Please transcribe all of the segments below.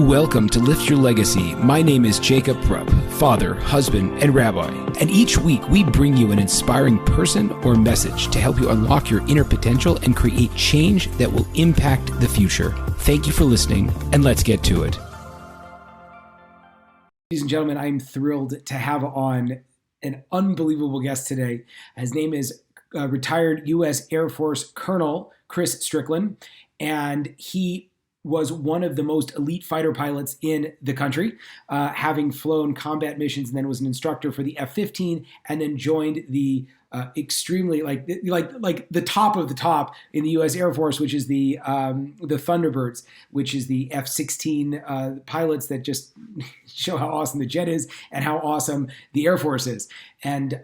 Welcome to Lift Your Legacy. My name is Jacob Prupp, father, husband, and rabbi. And each week we bring you an inspiring person or message to help you unlock your inner potential and create change that will impact the future. Thank you for listening, and let's get to it. Ladies and gentlemen, I'm thrilled to have on an unbelievable guest today. His name is retired U.S. Air Force Colonel Chris Stricklin, and he was one of the most elite fighter pilots in the country, having flown combat missions, and then was an instructor for the F-15, and then joined the extremely like the top of the top in the U.S. Air Force, which is the Thunderbirds, which is the F-16 pilots that just show how awesome the jet is and how awesome the Air Force is. And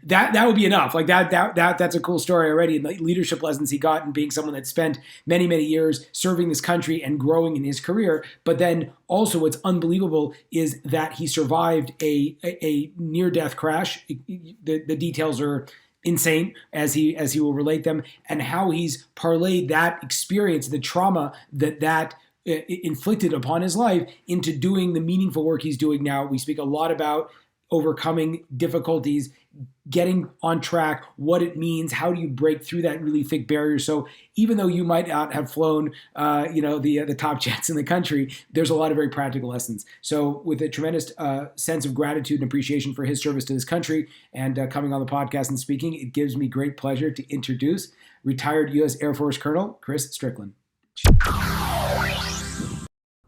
that would be enough. Like that's a cool story already. And the leadership lessons he got and being someone that spent many, many years serving this country and growing in his career. But then also what's unbelievable is that he survived a near-death crash. The details are insane as he will relate them, and how he's parlayed that experience, the trauma that inflicted upon his life, into doing the meaningful work he's doing now. We speak a lot about overcoming difficulties, getting on track, what it means, how do you break through that really thick barrier. So even though you might not have flown, the top jets in the country, there's a lot of very practical lessons. So with a tremendous sense of gratitude and appreciation for his service to this country and coming on the podcast and speaking, it gives me great pleasure to introduce retired U.S. Air Force Colonel Chris Stricklin.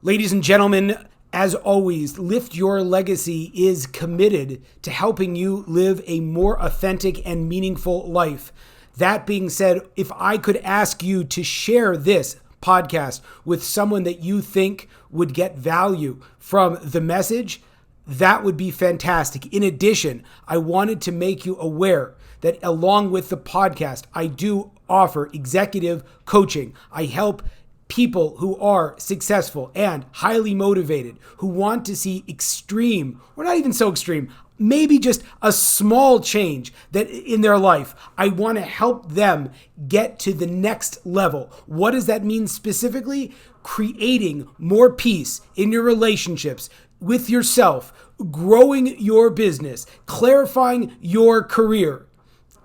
Ladies and gentlemen, as always, Lift Your Legacy is committed to helping you live a more authentic and meaningful life. That being said, if I could ask you to share this podcast with someone that you think would get value from the message, that would be fantastic. In addition, I wanted to make you aware that along with the podcast, I do offer executive coaching. I help people who are successful and highly motivated, who want to see extreme, or not even so extreme, maybe just a small change that in their life. I want to help them get to the next level. What does that mean specifically? Creating more peace in your relationships with yourself, growing your business, clarifying your career.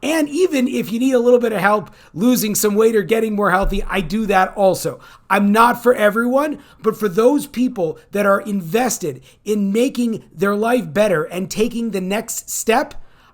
And even if you need a little bit of help losing some weight or getting more healthy, I do that also. I'm not for everyone, but for those people that are invested in making their life better and taking the next step,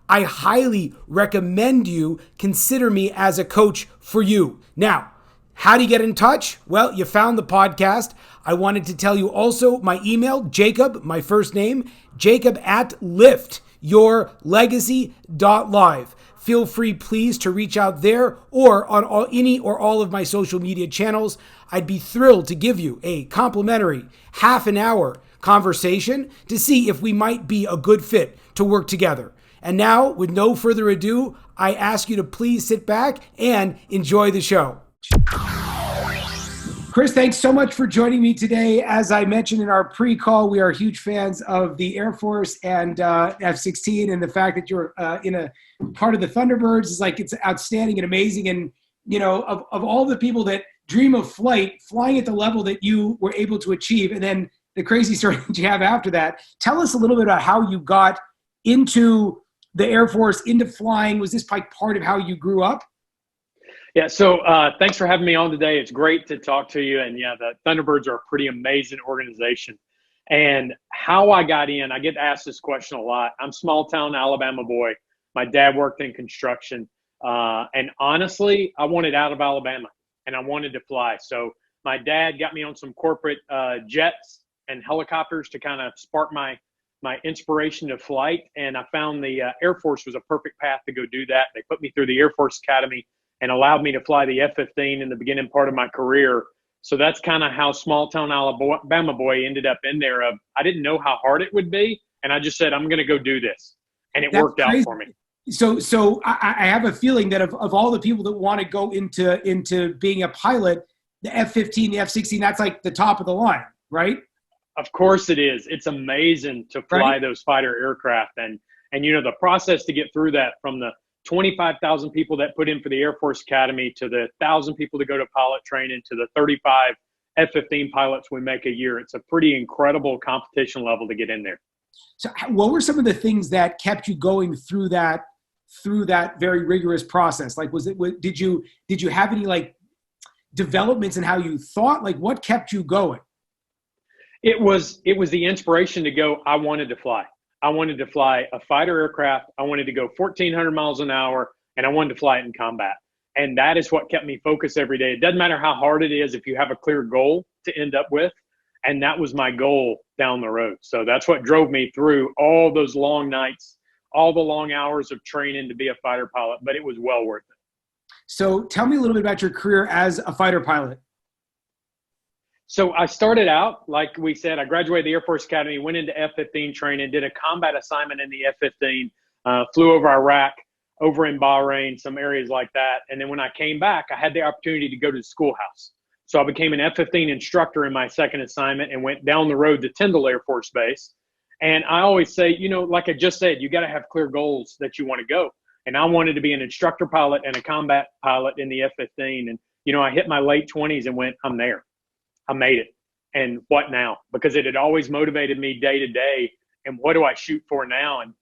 I highly recommend you consider me as a coach for you. Now, how do you get in touch? Well, you found the podcast. I wanted to tell you also my email, Jacob, my first name, jacob@liftyourlegacy.live. Feel free, please, to reach out there or on any or all of my social media channels. I'd be thrilled to give you a complimentary half-an-hour conversation to see if we might be a good fit to work together. And now, with no further ado, I ask you to please sit back and enjoy the show. Chris, thanks so much for joining me today. As I mentioned in our pre-call, we are huge fans of the Air Force and F-16, and the fact that you're in a part of the Thunderbirds is like, it's outstanding and amazing. And, you know, of all the people that dream of flying at the level that you were able to achieve, and then the crazy story that you have after that, tell us a little bit about how you got into the Air Force, into flying. Was this like part of how you grew up? Yeah, so thanks for having me on today. It's great to talk to you. And yeah, the Thunderbirds are a pretty amazing organization. And how I got in, I get asked this question a lot. I'm small town Alabama boy. My dad worked in construction. And honestly, I wanted out of Alabama and I wanted to fly. So my dad got me on some corporate jets and helicopters to kind of spark my inspiration to flight. And I found the Air Force was a perfect path to go do that. They put me through the Air Force Academy and allowed me to fly the F-15 in the beginning part of my career. So that's kind of how small town Alabama boy ended up in there. I didn't know how hard it would be. And I just said, I'm going to go do this. And it worked out for me. So I have a feeling that of all the people that want to go into being a pilot, the F-15, the F-16, that's like the top of the line, right? Of course it is. It's amazing to fly those fighter aircraft. And you know, the process to get through that, from the 25,000 people that put in for the Air Force Academy to the 1,000 people to go to pilot training to the 35 F-15 pilots we make a year. It's a pretty incredible competition level to get in there. So what were some of the things that kept you going through that very rigorous process? Like, did you have any like developments in how you thought? Like, what kept you going? It was the inspiration to go. I wanted to fly. I wanted to fly a fighter aircraft. I wanted to go 1,400 miles an hour, and I wanted to fly it in combat. And that is what kept me focused every day. It doesn't matter how hard it is if you have a clear goal to end up with. And that was my goal down the road. So that's what drove me through all those long nights, all the long hours of training to be a fighter pilot, but it was well worth it. So tell me a little bit about your career as a fighter pilot. So I started out, like we said, I graduated the Air Force Academy, went into F-15 training, did a combat assignment in the F-15, flew over Iraq, over in Bahrain, some areas like that. And then when I came back, I had the opportunity to go to the schoolhouse. So I became an F-15 instructor in my second assignment and went down the road to Tyndall Air Force Base. And I always say, you know, like I just said, you got to have clear goals that you want to go. And I wanted to be an instructor pilot and a combat pilot in the F-15. And, you know, I hit my late 20s and went, I'm there. I made it. And what now? Because it had always motivated me day to day. And what do I shoot for now? And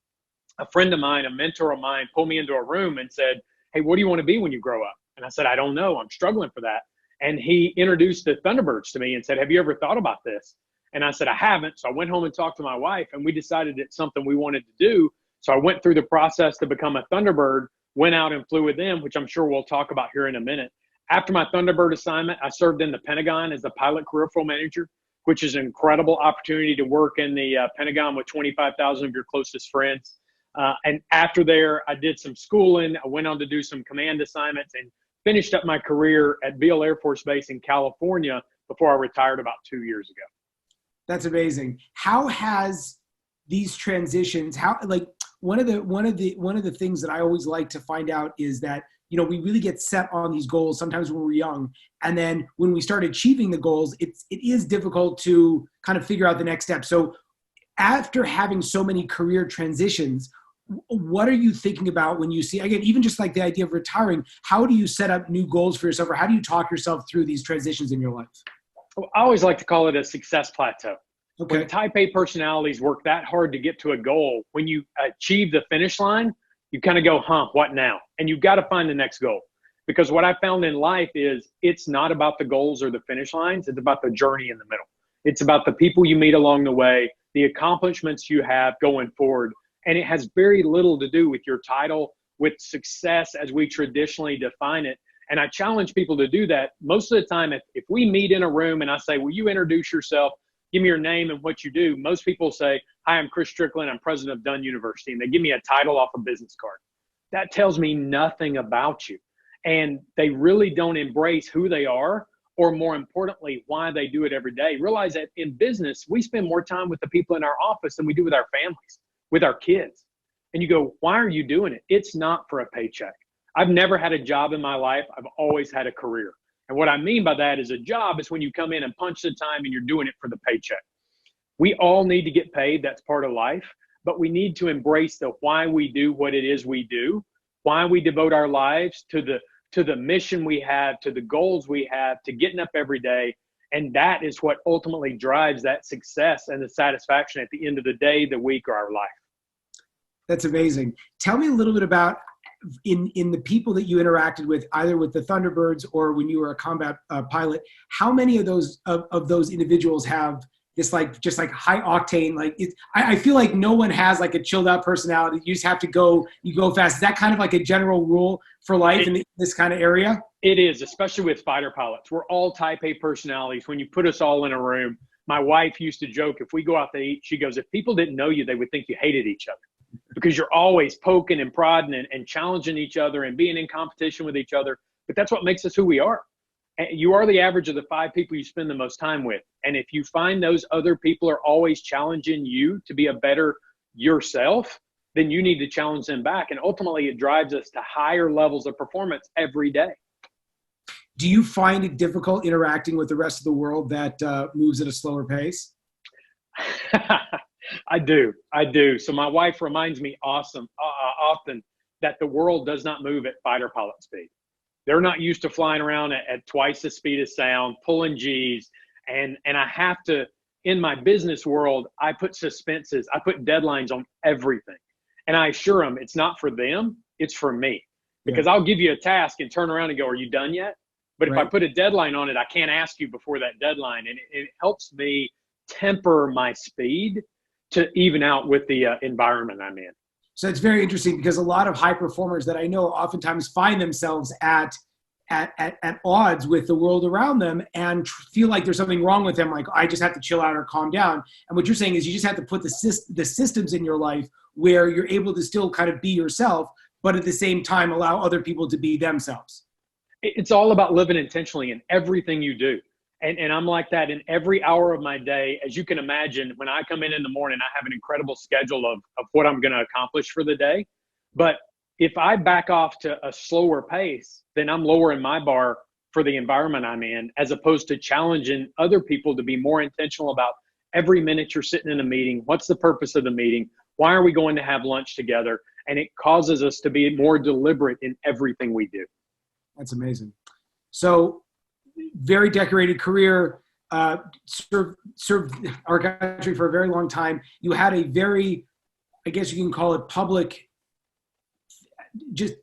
a friend of mine, a mentor of mine, pulled me into a room and said, hey, what do you want to be when you grow up? And I said, I don't know. I'm struggling for that. And he introduced the Thunderbirds to me and said, have you ever thought about this? And I said, I haven't. So I went home and talked to my wife, and we decided it's something we wanted to do. So I went through the process to become a Thunderbird, went out and flew with them, which I'm sure we'll talk about here in a minute. After my Thunderbird assignment, I served in the Pentagon as the pilot career flow manager, which is an incredible opportunity to work in the Pentagon with 25,000 of your closest friends. And after there, I did some schooling. I went on to do some command assignments and finished up my career at Beale Air Force Base in California before I retired about 2 years ago. That's amazing. How has these transitions, one of the things that I always like to find out is that, you know, we really get set on these goals sometimes when we're young. And then when we start achieving the goals, it is difficult to kind of figure out the next step. So after having so many career transitions, what are you thinking about when you see, again, even just like the idea of retiring, how do you set up new goals for yourself, or how do you talk yourself through these transitions in your life? I always like to call it a success plateau. Okay. When type A personalities work that hard to get to a goal, when you achieve the finish line, you kind of go, what now? And you've got to find the next goal. Because what I found in life is it's not about the goals or the finish lines. It's about the journey in the middle. It's about the people you meet along the way, the accomplishments you have going forward. And it has very little to do with your title, with success as we traditionally define it. And I challenge people to do that. Most of the time, if we meet in a room and I say, will you introduce yourself? Give me your name and what you do. Most people say, hi, I'm Chris Stricklin. I'm president of Dunn University. And they give me a title off a business card. That tells me nothing about you. And they really don't embrace who they are, or more importantly, why they do it every day. Realize that in business, we spend more time with the people in our office than we do with our families, with our kids. And you go, why are you doing it? It's not for a paycheck. I've never had a job in my life. I've always had a career. And what I mean by that is a job is when you come in and punch the time and you're doing it for the paycheck. We all need to get paid. That's part of life. But we need to embrace the why we do what it is we do, why we devote our lives to the mission we have, to the goals we have, to getting up every day. And that is what ultimately drives that success and the satisfaction at the end of the day, the week, or our life. That's amazing. Tell me a little bit about in the people that you interacted with, either with the Thunderbirds or when you were a combat pilot, how many of those individuals have this just high octane, I feel like no one has like a chilled out personality. You just have to go fast. Is that kind of like a general rule for life in this kind of area? It is, especially with fighter pilots. We're all type A personalities. When you put us all in a room, my wife used to joke, if we go out to eat, she goes, if people didn't know you, they would think you hated each other, because you're always poking and prodding and challenging each other and being in competition with each other. But that's what makes us who we are. You are the average of the 5 people you spend the most time with. And if you find those other people are always challenging you to be a better yourself, then you need to challenge them back. And ultimately, it drives us to higher levels of performance every day. Do you find it difficult interacting with the rest of the world that moves at a slower pace? I do. So my wife reminds me often that the world does not move at fighter pilot speed. They're not used to flying around at twice the speed of sound, pulling G's, And I have to, in my business world, I put suspenses, I put deadlines on everything. And I assure them it's not for them, it's for me. Because I'll give you a task and turn around and go, are you done yet? But if I put a deadline on it, I can't ask you before that deadline. And it helps me temper my speed to even out with the environment I'm in. So it's very interesting because a lot of high performers that I know oftentimes find themselves at odds with the world around them and feel like there's something wrong with them. Like, I just have to chill out or calm down. And what you're saying is you just have to put the systems in your life where you're able to still kind of be yourself, but at the same time allow other people to be themselves. It's all about living intentionally in everything you do. And I'm like that in every hour of my day. As you can imagine, when I come in the morning, I have an incredible schedule of what I'm going to accomplish for the day. But if I back off to a slower pace, then I'm lowering my bar for the environment I'm in, as opposed to challenging other people to be more intentional about every minute you're sitting in a meeting. What's the purpose of the meeting? Why are we going to have lunch together? And it causes us to be more deliberate in everything we do. That's amazing. So, very decorated career, served our country for a very long time. You had a very, I guess you can call it public. Just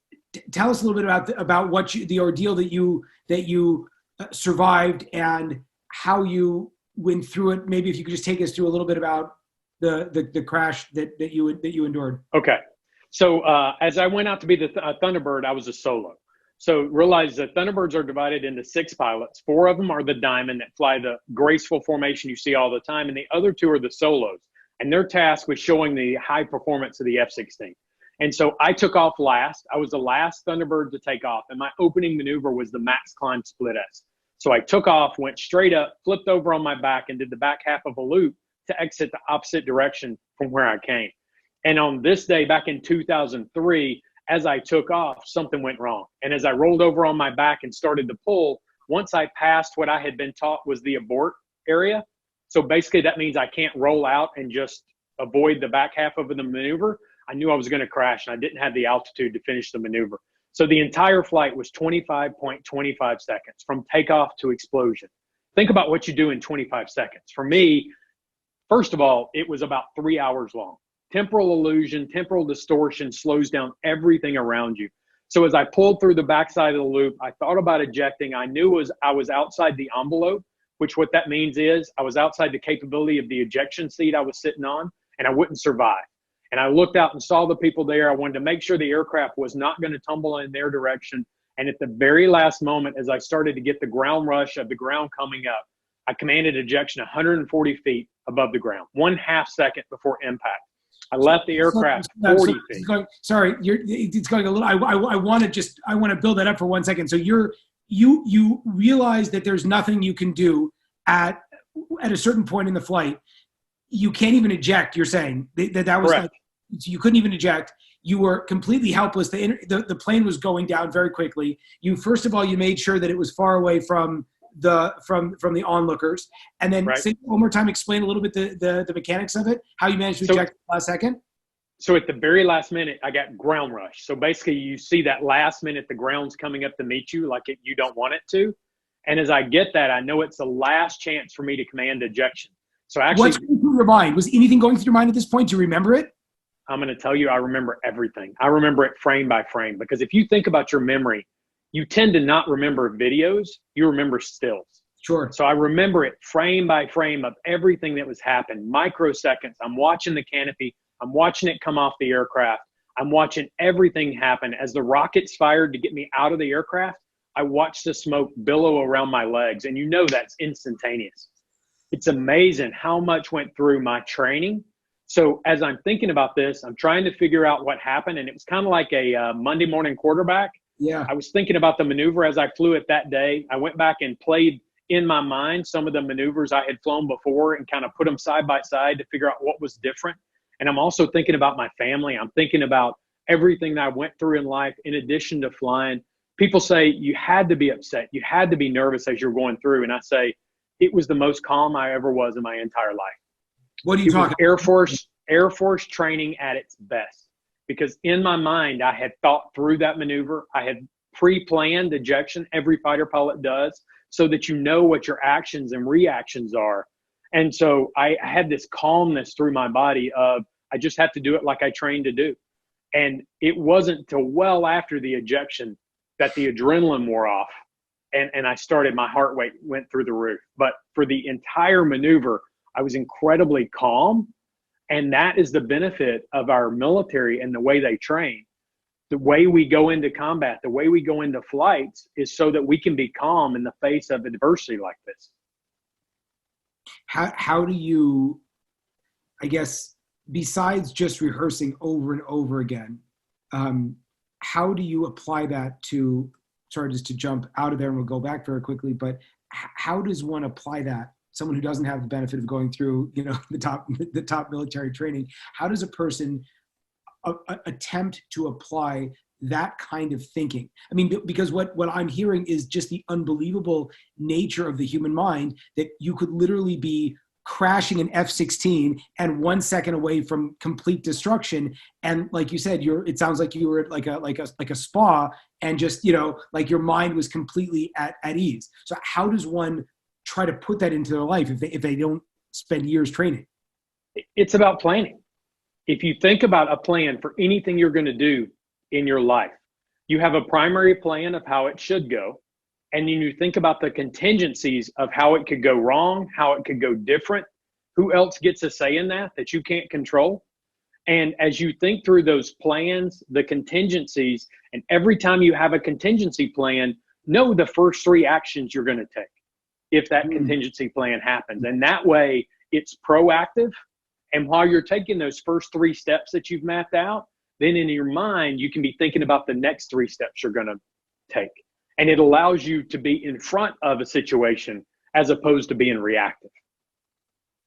tell us a little bit about what the ordeal that you survived and how you went through it. Maybe if you could just take us through a little bit about the crash that you endured. Okay, so as I went out to be the Thunderbird, I was a solo. So realize that Thunderbirds are divided into 6 pilots. 4 of them are the diamond that fly the graceful formation you see all the time, and the other 2 are the solos. And their task was showing the high performance of the F-16. And so I took off last. I was the last Thunderbird to take off, and my opening maneuver was the max climb split S. So I took off, went straight up, flipped over on my back, and did the back half of a loop to exit the opposite direction from where I came. And on this day, back in 2003, as I took off, something went wrong. And as I rolled over on my back and started to pull, once I passed what I had been taught was the abort area. So basically that means I can't roll out and just avoid the back half of the maneuver. I knew I was going to crash and I didn't have the altitude to finish the maneuver. So the entire flight was 25.25 seconds from takeoff to explosion. Think about what you do in 25 seconds. For me, first of all, it was about 3 hours long. Temporal illusion, temporal distortion slows down everything around you. So as I pulled through the backside of the loop, I thought about ejecting. I knew I was outside the envelope, which what that means is I was outside the capability of the ejection seat I was sitting on, and I wouldn't survive. And I looked out and saw the people there. I wanted to make sure the aircraft was not going to tumble in their direction. And at the very last moment, as I started to get the ground rush of the ground coming up, I commanded ejection 140 feet above the ground, 1/2 second before impact. I left the aircraft 40 feet. It's going a little. I want to build that up for 1 second. So you realize that there's nothing you can do at a certain point in the flight. You can't even eject. You're saying that was like, so you couldn't even eject. You were completely helpless. The plane was going down very quickly. First of all, you made sure that it was far away from the onlookers, and then say one more time, explain a little bit the mechanics of it, how you managed to eject the last second. So at the very last minute, I got ground rush. So basically you see that last minute, the ground's coming up to meet you like you don't want it to. And as I get that, I know it's the last chance for me to command ejection. So actually, what's going through your mind? Was anything going through your mind at this point? Do you remember it? I'm going to tell you, I remember everything. I remember it frame by frame, because if you think about your memory, you tend to not remember videos, you remember stills. Sure. So I remember it frame by frame of everything that was happening, microseconds. I'm watching the canopy. I'm watching it come off the aircraft. I'm watching everything happen. As the rockets fired to get me out of the aircraft, I watched the smoke billow around my legs. And you know that's instantaneous. It's amazing how much went through my training. So as I'm thinking about this, I'm trying to figure out what happened. And it was kind of like a Monday morning quarterback. Yeah. I was thinking about the maneuver as I flew it that day. I went back and played in my mind some of the maneuvers I had flown before and kind of put them side by side to figure out what was different. And I'm also thinking about my family. I'm thinking about everything that I went through in life in addition to flying. People say you had to be upset. You had to be nervous as you're going through. And I say, it was the most calm I ever was in my entire life. What are you talking about? Air Force training at its best. Because in my mind, I had thought through that maneuver. I had pre-planned ejection. Every fighter pilot does. so that you know what your actions and reactions are. And so I had this calmness through my body of, I just have to do it like I trained to do. And it wasn't till well after the ejection that the adrenaline wore off, and I started, my heart rate went through the roof. But for the entire maneuver, I was incredibly calm. And that is the benefit of our military and the way they train. The way we go into combat, the way we go into flights is so that we can be calm in the face of adversity like this. How do you, I guess, besides just rehearsing over and over again, how do you apply that to, sorry, just to jump out of there and we'll go back very quickly, but how does one apply that? Someone who doesn't have the benefit of going through, the top military training, how does a person attempt to apply that kind of thinking? I mean, because what I'm hearing is just the unbelievable nature of the human mind, that you could literally be crashing an F-16 and 1 second away from complete destruction. And like you said, it sounds like you were at like a spa, and just, like your mind was completely at ease. So how does one try to put that into their life if they don't spend years training? It's about planning. If you think about a plan for anything you're going to do in your life, you have a primary plan of how it should go. And then you think about the contingencies of how it could go wrong, how it could go different. Who else gets a say in that you can't control? And as you think through those plans, the contingencies, and every time you have a contingency plan, know the first 3 actions you're going to take if that contingency plan happens. And that way it's proactive. And while you're taking those first 3 steps that you've mapped out, then in your mind, you can be thinking about the next 3 steps you're going to take. And it allows you to be in front of a situation as opposed to being reactive.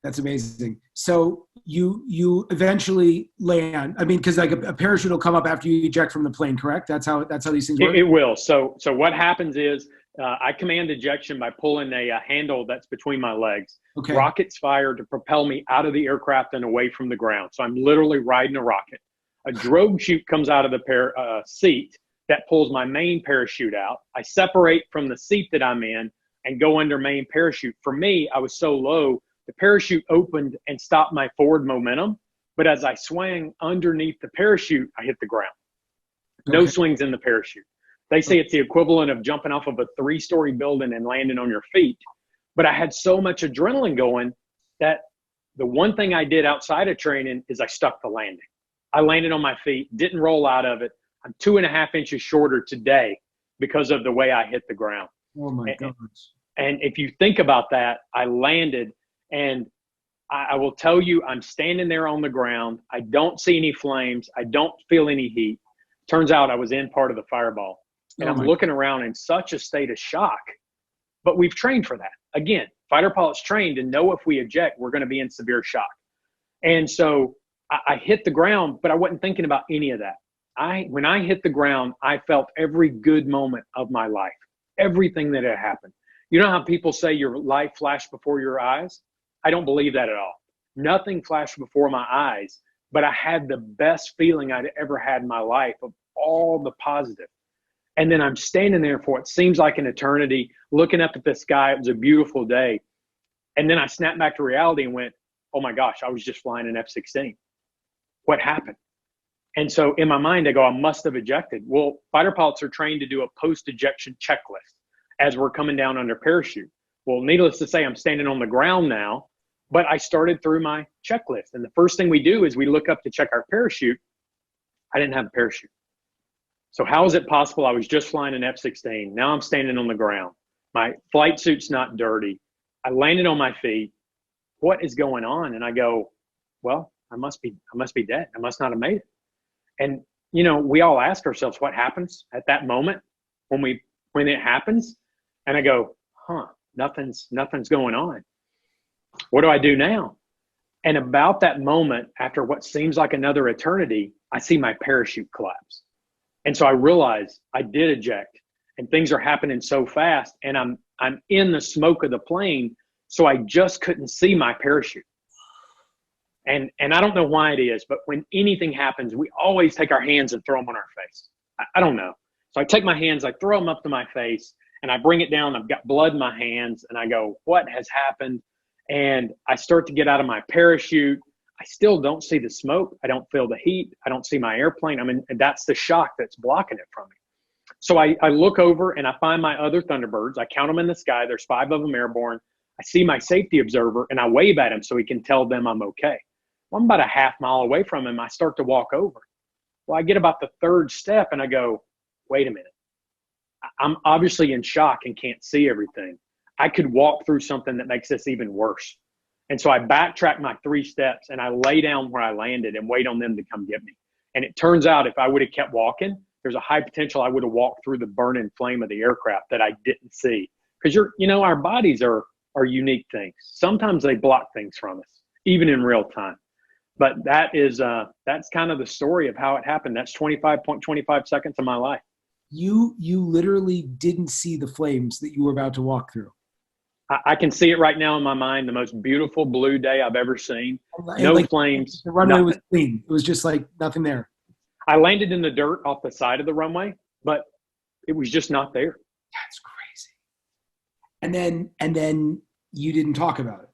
That's amazing. So you eventually land. I mean, because like a parachute will come up after you eject from the plane, correct? That's how these things work. It will. So what happens is I command ejection by pulling a handle that's between my legs. Okay. Rockets fire to propel me out of the aircraft and away from the ground. So I'm literally riding a rocket. A drogue chute comes out of the seat that pulls my main parachute out. I separate from the seat that I'm in and go under main parachute. For me, I was so low, the parachute opened and stopped my forward momentum. But as I swang underneath the parachute, I hit the ground. No swings in the parachute. They say it's the equivalent of jumping off of a 3-story building and landing on your feet. But I had so much adrenaline going that the one thing I did outside of training is I stuck the landing. I landed on my feet, didn't roll out of it. I'm 2.5 inches shorter today because of the way I hit the ground. Oh my gosh. And if you think about that, I landed, and I will tell you, I'm standing there on the ground. I don't see any flames. I don't feel any heat. Turns out I was in part of the fireball. And I'm looking around in such a state of shock. But we've trained for that. Again, fighter pilots trained to know if we eject, we're going to be in severe shock. And so I hit the ground, but I wasn't thinking about any of that. When I hit the ground, I felt every good moment of my life, everything that had happened. You know how people say your life flashed before your eyes? I don't believe that at all. Nothing flashed before my eyes, but I had the best feeling I'd ever had in my life of all the positive. And then I'm standing there for what seems like an eternity, looking up at the sky. It was a beautiful day. And then I snapped back to reality and went, oh my gosh, I was just flying an F-16. What happened? And so in my mind, I go, I must have ejected. Well, fighter pilots are trained to do a post-ejection checklist as we're coming down under parachute. Well, needless to say, I'm standing on the ground now, but I started through my checklist. And the first thing we do is we look up to check our parachute. I didn't have a parachute. So how is it possible I was just flying an F-16? Now I'm standing on the ground. My flight suit's not dirty. I landed on my feet. What is going on? And I go, well, I must be dead. I must not have made it. And, we all ask ourselves what happens at that moment when it happens. And I go, nothing's going on. What do I do now? And about that moment, after what seems like another eternity, I see my parachute collapse. And so I realize I did eject, and things are happening so fast, and I'm in the smoke of the plane. So I just couldn't see my parachute. And I don't know why it is, but when anything happens, we always take our hands and throw them on our face. I don't know. So I take my hands, I throw them up to my face, and I bring it down. I've got blood in my hands, and I go, what has happened? And I start to get out of my parachute. I still don't see the smoke. I don't feel the heat. I don't see my airplane. I mean, that's the shock that's blocking it from me. So I look over and I find my other Thunderbirds. I count them in the sky. There's 5 of them airborne. I see my safety observer and I wave at him so he can tell them I'm okay. Well, I'm about a half mile away from him. I start to walk over. Well, I get about the 3rd step and I go, wait a minute. I'm obviously in shock and can't see everything. I could walk through something that makes this even worse. And so I backtrack my 3 steps and I lay down where I landed and wait on them to come get me. And it turns out if I would have kept walking, there's a high potential I would have walked through the burning flame of the aircraft that I didn't see. Because our bodies are unique things. Sometimes they block things from us, even in real time. But that's kind of the story of how it happened. That's 25.25 seconds of my life. You literally didn't see the flames that you were about to walk through. I can see it right now in my mind. The most beautiful blue day I've ever seen. No flames. The runway was clean. It was just like nothing there. I landed in the dirt off the side of the runway, but it was just not there. That's crazy. And then you didn't talk about it.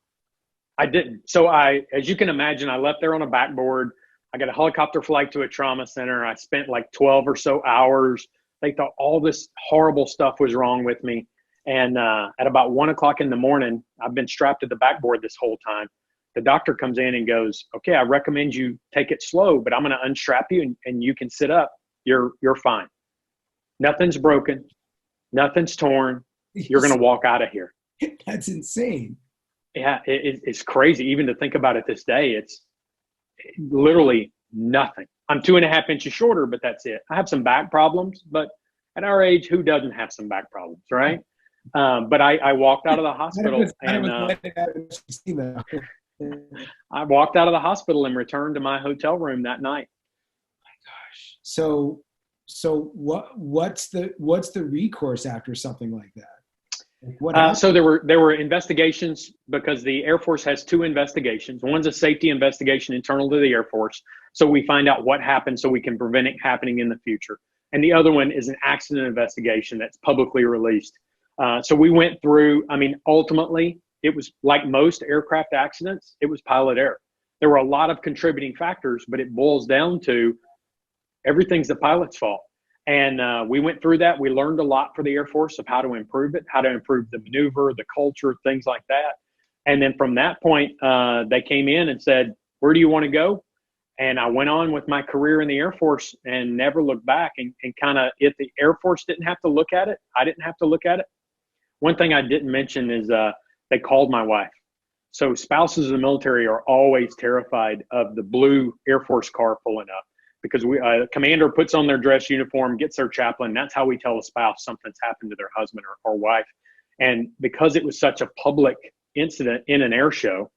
I didn't. So as you can imagine, I left there on a backboard. I got a helicopter flight to a trauma center. I spent like 12 or so hours. They thought all this horrible stuff was wrong with me. And at about 1 o'clock in the morning, I've been strapped to the backboard this whole time. The doctor comes in and goes, okay, I recommend you take it slow, but I'm going to unstrap you and you can sit up. You're fine. Nothing's broken. Nothing's torn. You're going to walk out of here. That's insane. Yeah, it's crazy. Even to think about it this day, it's literally nothing. I'm 2.5 inches shorter, but that's it. I have some back problems, but at our age, who doesn't have some back problems, right? But I walked out of the hospital I walked out of the hospital and returned to my hotel room that night. Oh my gosh. So what's the recourse after something like that? So there were investigations because the Air Force has 2 investigations. One's a safety investigation internal to the Air Force. So we find out what happened so we can prevent it happening in the future. And the other one is an accident investigation that's publicly released. So we went through, ultimately, it was like most aircraft accidents, it was pilot error. There were a lot of contributing factors, but it boils down to everything's the pilot's fault. And we went through that. We learned a lot for the Air Force of how to improve it, how to improve the maneuver, the culture, things like that. And then from that point, they came in and said, where do you want to go? And I went on with my career in the Air Force and never looked back. And kind of, if the Air Force didn't have to look at it, I didn't have to look at it. One thing I didn't mention is they called my wife. So spouses in the military are always terrified of the blue Air Force car pulling up because a commander puts on their dress uniform, gets their chaplain. That's how we tell a spouse something's happened to their husband or wife. And because it was such a public incident in an air show,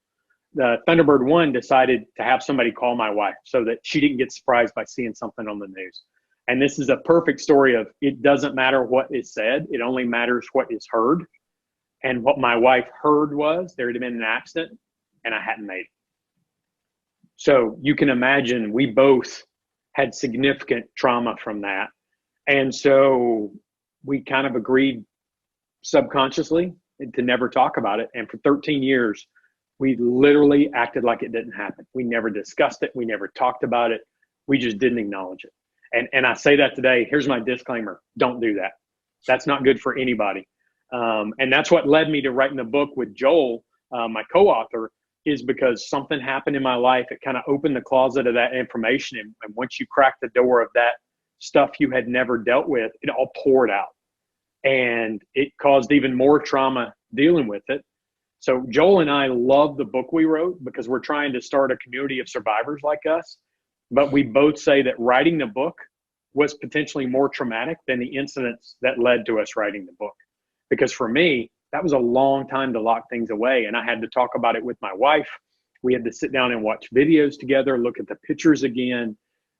the Thunderbird 1 decided to have somebody call my wife so that she didn't get surprised by seeing something on the news. And this is a perfect story of it doesn't matter what is said. It only matters what is heard. And what my wife heard was there had been an accident and I hadn't made it. So you can imagine we both had significant trauma from that. And so we kind of agreed subconsciously to never talk about it. And for 13 years, we literally acted like it didn't happen. We never discussed it. We never talked about it. We just didn't acknowledge it. And I say that today. Here's my disclaimer. Don't do that. That's not good for anybody. And that's what led me to writing the book with Joel, my co-author, is because something happened in my life. It kind of opened the closet of that information. And once you crack the door of that stuff you had never dealt with, it all poured out. And it caused even more trauma dealing with it. So Joel and I love the book we wrote because we're trying to start a community of survivors like us. But we both say that writing the book was potentially more traumatic than the incidents that led to us writing the book. Because for me, that was a long time to lock things away. And I had to talk about it with my wife. We had to sit down and watch videos together, look at the pictures again.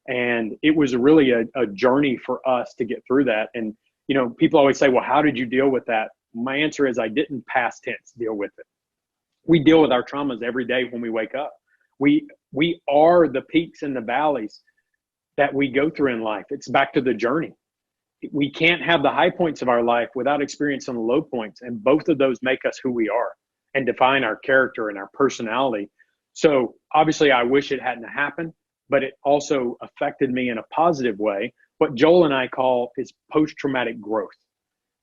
And it was really a journey for us to get through that. And, people always say, well, how did you deal with that? My answer is I didn't past tense deal with it. We deal with our traumas every day when we wake up. We are the peaks and the valleys that we go through in life. It's back to the journey. we can't have the high points of our life without experiencing the low points. And both of those make us who we are and define our character and our personality. So obviously I wish it hadn't happened, but it also affected me in a positive way. What Joel and I call is post-traumatic growth,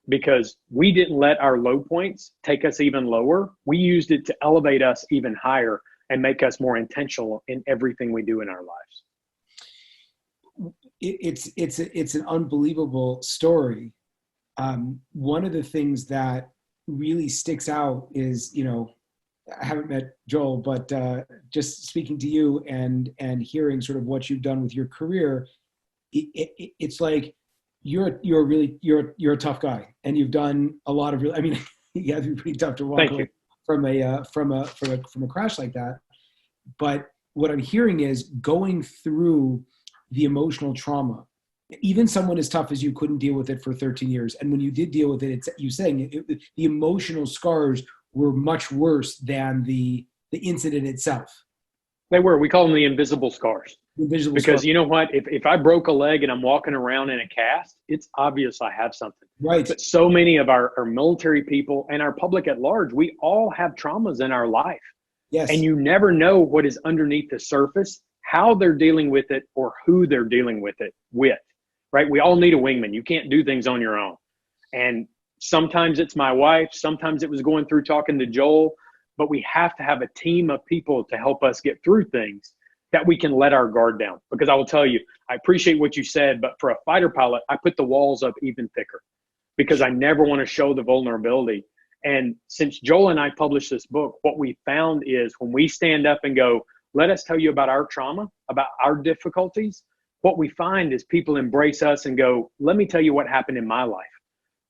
because we didn't let our low points take us even lower. We used it to elevate us even higher and make us more intentional in everything we do in our lives. It's an unbelievable story. One of the things that really sticks out is, I haven't met Joel, but just speaking to you and hearing sort of what you've done with your career, it's like you're a tough guy, and you've done a lot of you have to be pretty tough to walk away from a crash like that. But what I'm hearing is going through the emotional trauma. Even someone as tough as you couldn't deal with it for 13 years. And when you did deal with it, the emotional scars were much worse than the incident itself. They were. We call them the invisible scars. Because you know what? If I broke a leg and I'm walking around in a cast, it's obvious I have something. Right. But so many of our military people and our public at large, we all have traumas in our life. Yes. And you never know what is underneath the surface, how they're dealing with it, or who they're dealing with it with. Right? We all need a wingman. You can't do things on your own. And sometimes it's my wife. Sometimes it was going through talking to Joel. But we have to have a team of people to help us get through things that we can let our guard down. Because I will tell you, I appreciate what you said, but for a fighter pilot, I put the walls up even thicker because I never want to show the vulnerability. And since Joel and I published this book, what we found is when we stand up and go, let us tell you about our trauma, about our difficulties, what we find is people embrace us and go, let me tell you what happened in my life.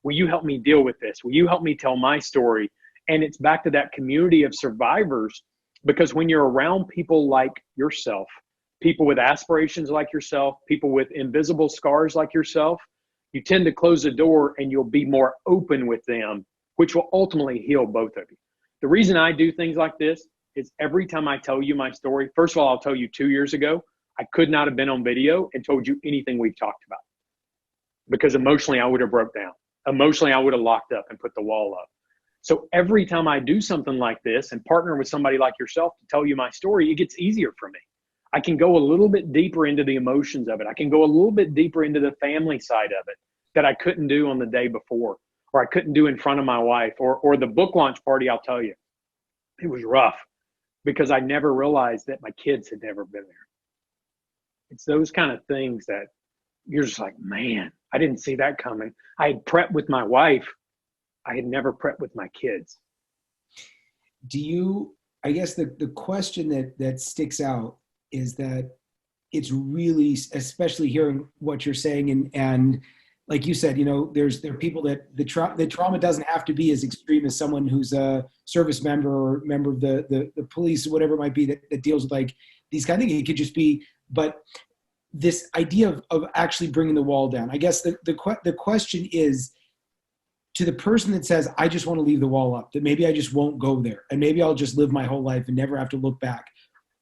Will you help me deal with this? Will you help me tell my story? And it's back to that community of survivors, because when you're around people like yourself, people with aspirations like yourself, people with invisible scars like yourself, you tend to close the door and you'll be more open with them, which will ultimately heal both of you. The reason I do things like this is every time I tell you my story, first of all, I'll tell you 2 years ago, I could not have been on video and told you anything we've talked about, because emotionally I would have broke down. Emotionally, I would have locked up and put the wall up. So every time I do something like this and partner with somebody like yourself to tell you my story, it gets easier for me. I can go a little bit deeper into the emotions of it. I can go a little bit deeper into the family side of it that I couldn't do on the day before, or I couldn't do in front of my wife, or the book launch party. I'll tell you, it was rough because I never realized that my kids had never been there. It's those kind of things that you're just like, man, I didn't see that coming. I had prepped with my wife. I had never prepped with my kids. I guess the question that sticks out is that it's really, especially hearing what you're saying, and like you said, there are people that the trauma doesn't have to be as extreme as someone who's a service member or member of the police, or whatever it might be, that deals with like these kind of things. It could just be, but this idea of actually bringing the wall down. I guess the question is, to the person that says, I just want to leave the wall up, that maybe I just won't go there, and maybe I'll just live my whole life and never have to look back.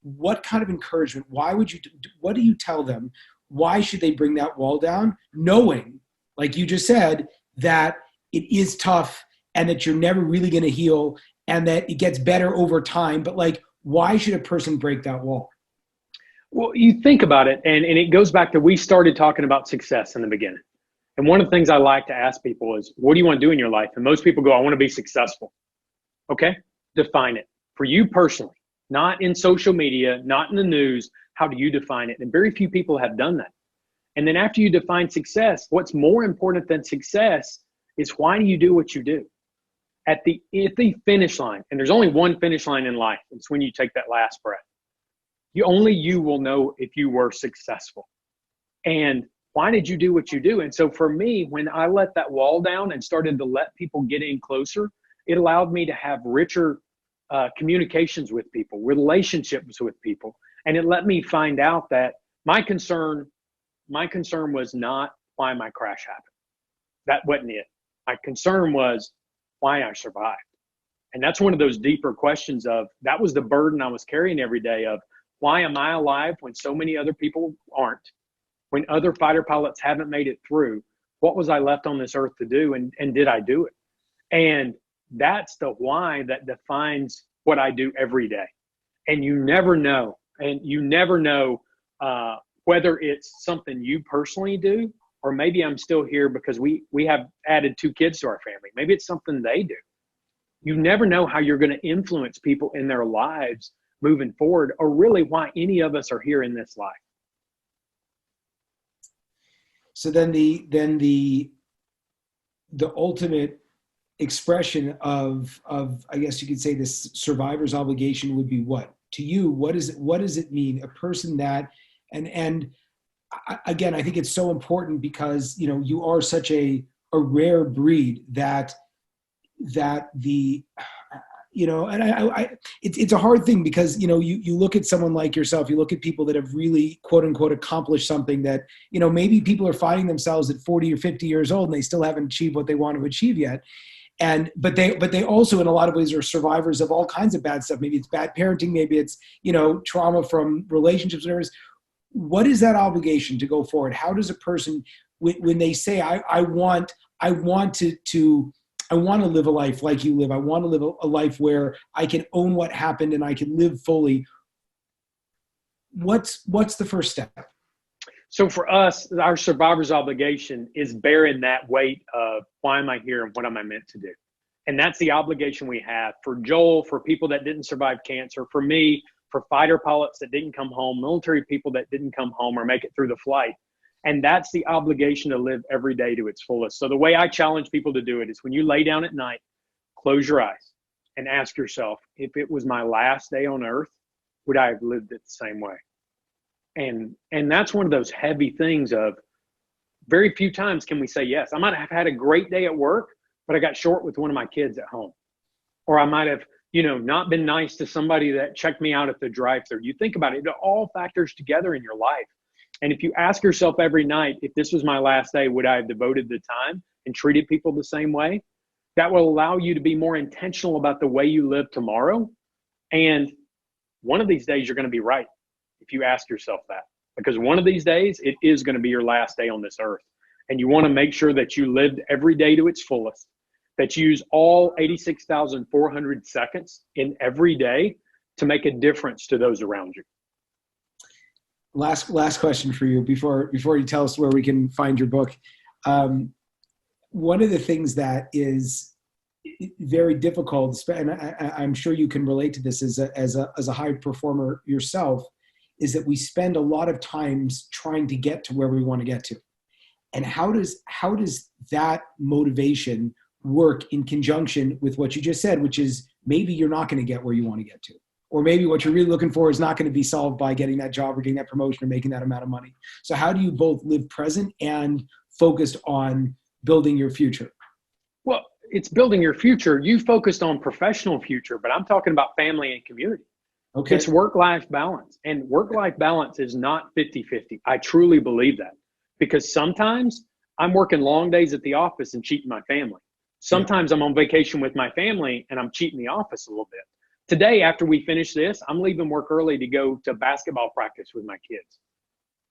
What kind of encouragement, what do you tell them? Why should they bring that wall down, knowing, like you just said, that it is tough and that you're never really going to heal and that it gets better over time? But like, why should a person break that wall? Well, you think about it, and it goes back to, we started talking about success in the beginning. And one of the things I like to ask people is, what do you want to do in your life? And most people go, I want to be successful. Okay, define it for you personally, not in social media, not in the news. How do you define it? And very few people have done that. And then after you define success, what's more important than success is, why do you do what you do? At the finish line, and there's only one finish line in life, it's when you take that last breath. Only you will know if you were successful. And why did you do what you do? And so for me, when I let that wall down and started to let people get in closer, it allowed me to have richer communications with people, relationships with people. And it let me find out that my concern was not why my crash happened. That wasn't it. My concern was why I survived. And that's one of those deeper questions of, that was the burden I was carrying every day of, why am I alive when so many other people aren't? When other fighter pilots haven't made it through, what was I left on this earth to do? And did I do it? And that's the why that defines what I do every day. And you never know. And you never know whether it's something you personally do, or maybe I'm still here because we have added 2 kids to our family. Maybe it's something they do. You never know how you're going to influence people in their lives moving forward, or really why any of us are here in this life. So then the ultimate expression of I guess you could say this survivor's obligation would be what? To you, what does it mean? A person that, and again, I think it's so important because, you are such a rare breed that the, and it's a hard thing because, you look at someone like yourself, you look at people that have really quote unquote accomplished something that, maybe people are finding themselves at 40 or 50 years old and they still haven't achieved what they want to achieve yet. But they also in a lot of ways are survivors of all kinds of bad stuff. Maybe it's bad parenting, maybe it's, trauma from relationships, whatever it is. What is that obligation to go forward? How does a person, when they say, I want to live a life like you live, I want to live a life where I can own what happened and I can live fully. What's the first step? So for us, our survivor's obligation is bearing that weight of why am I here and what am I meant to do? And that's the obligation we have. For Joel, for people that didn't survive cancer, for me, for fighter pilots that didn't come home, military people that didn't come home or make it through the flight. And that's the obligation to live every day to its fullest. So the way I challenge people to do it is when you lay down at night, close your eyes and ask yourself, if it was my last day on earth, would I have lived it the same way? And that's one of those heavy things of very few times can we say yes. I might have had a great day at work, but I got short with one of my kids at home. Or I might have, not been nice to somebody that checked me out at the drive-thru. You think about it, it all factors together in your life. And if you ask yourself every night, if this was my last day, would I have devoted the time and treated people the same way? That will allow you to be more intentional about the way you live tomorrow. And one of these days, you're going to be right if you ask yourself that. Because one of these days, it is going to be your last day on this earth. And you want to make sure that you lived every day to its fullest, that you use all 86,400 seconds in every day to make a difference to those around you. Last question for you before you tell us where we can find your book. One of the things that is very difficult, and I'm sure you can relate to this as a high performer yourself, is that we spend a lot of times trying to get to where we want to get to. And how does that motivation work in conjunction with what you just said, which is maybe you're not going to get where you want to get to, or maybe what you're really looking for is not going to be solved by getting that job or getting that promotion or making that amount of money. So how do you both live present and focused on building your future? Well, it's building your future. You focused on professional future, but I'm talking about family and community. Okay. It's work-life balance, and work-life balance is not 50-50. I truly believe that, because sometimes I'm working long days at the office and cheating my family. Sometimes I'm on vacation with my family and I'm cheating the office a little bit. Today, after we finish this, I'm leaving work early to go to basketball practice with my kids,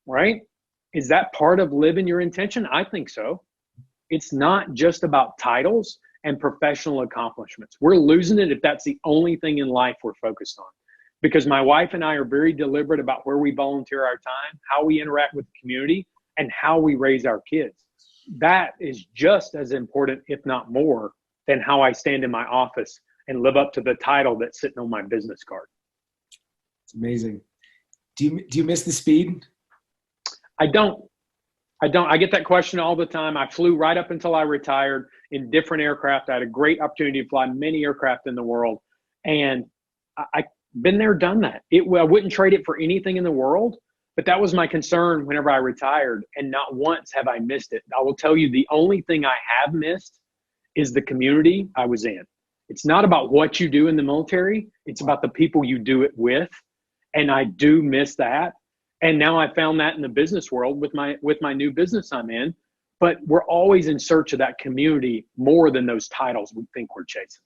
right? Is that part of living your intention? I think so. It's not just about titles and professional accomplishments. We're losing it if that's the only thing in life we're focused on. Because my wife and I are very deliberate about where we volunteer our time, how we interact with the community, and how we raise our kids. That is just as important, if not more, than how I stand in my office and live up to the title that's sitting on my business card. It's amazing. Do you miss the speed? I don't. I get that question all the time. I flew right up until I retired in different aircraft. I had a great opportunity to fly many aircraft in the world. And I've been there, done that. I wouldn't trade it for anything in the world. But that was my concern whenever I retired, and not once have I missed it. I will tell you, the only thing I have missed is the community I was in. It's not about what you do in the military. It's about the people you do it with. And I do miss that. And now I found that in the business world with my new business I'm in. But we're always in search of that community more than those titles we think we're chasing.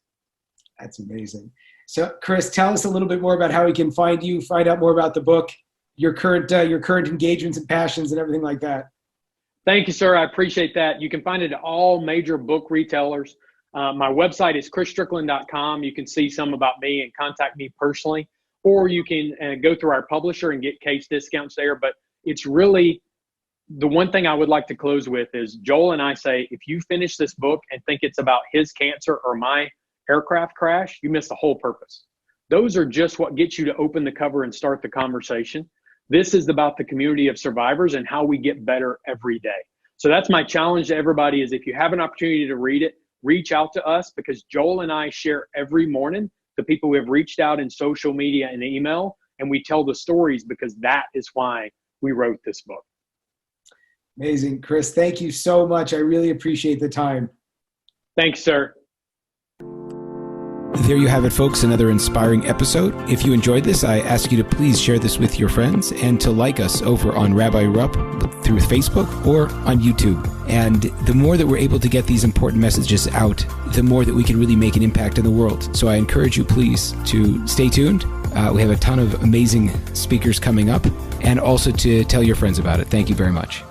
That's amazing. So, Chris, tell us a little bit more about how we can find you, find out more about the book, your current engagements and passions and everything like that. Thank you, sir. I appreciate that. You can find it at all major book retailers. My website is chrisstricklin.com. You can see some about me and contact me personally, or you can go through our publisher and get case discounts there. But it's really the one thing I would like to close with is Joel and I say, if you finish this book and think it's about his cancer or my aircraft crash, you miss the whole purpose. Those are just what gets you to open the cover and start the conversation. This is about the community of survivors and how we get better every day. So that's my challenge to everybody is if you have an opportunity to read it, reach out to us, because Joel and I share every morning the people who have reached out in social media and email, and we tell the stories because that is why we wrote this book. Amazing. Chris, thank you so much. I really appreciate the time. Thanks, sir. There you have it, folks, another inspiring episode. If you enjoyed this, I ask you to please share this with your friends and to like us over on Rabbi Rupp through Facebook or on YouTube. And the more that we're able to get these important messages out, the more that we can really make an impact in the world. So I encourage you, please, to stay tuned. We have a ton of amazing speakers coming up, and also to tell your friends about it. Thank you very much.